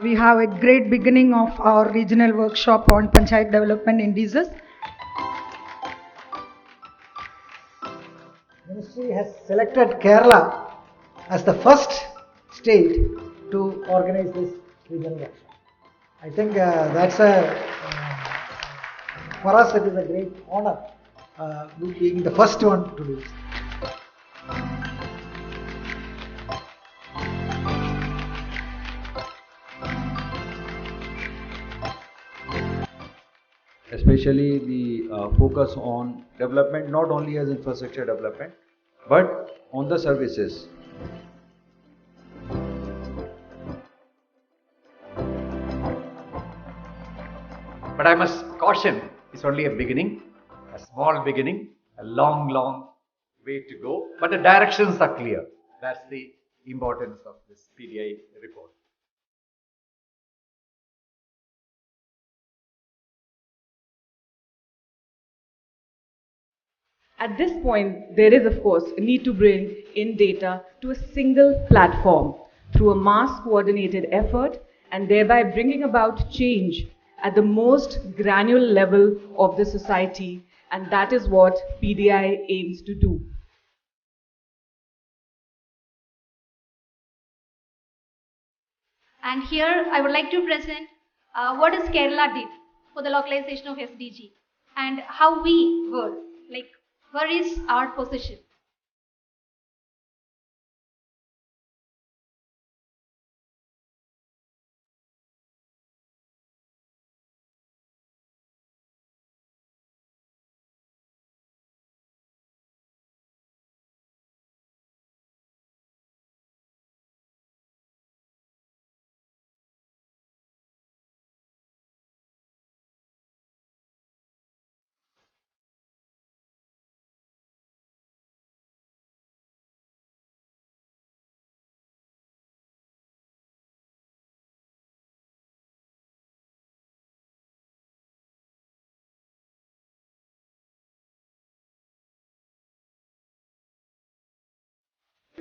We have a great beginning of our regional workshop on Panchayath Development Indices. Ministry has selected Kerala as the first state to organize this regional workshop. I think that's for us it is a great honor being the first one to do this. Especially the focus on development, not only as infrastructure development, but on the services. But I must caution, it's only a beginning, a small beginning, a long, long way to go. But the directions are clear. That's the importance of this PDI report. At this point, there is, of course, a need to bring in data to a single platform through a mass-coordinated effort and thereby bringing about change at the most granular level of the society, and that is what PDI aims to do. And here I would like to present what is Kerala did for the localization of SDG and how we were, like, where is our position?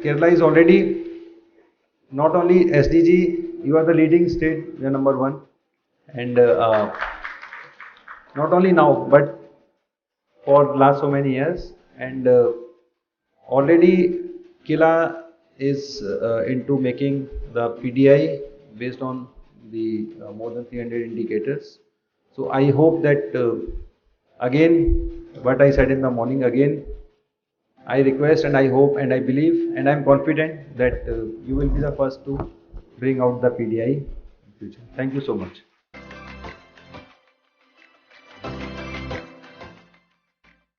Kerala is already not only SDG, you are the leading state, you are number one, and not only now but for last so many years, and already KILA is into making the PDI based on the more than 300 indicators. So I hope that again what I said in the morning, again I request and I hope and I believe and I am confident that you will be the first to bring out the PDI in future. Thank you so much.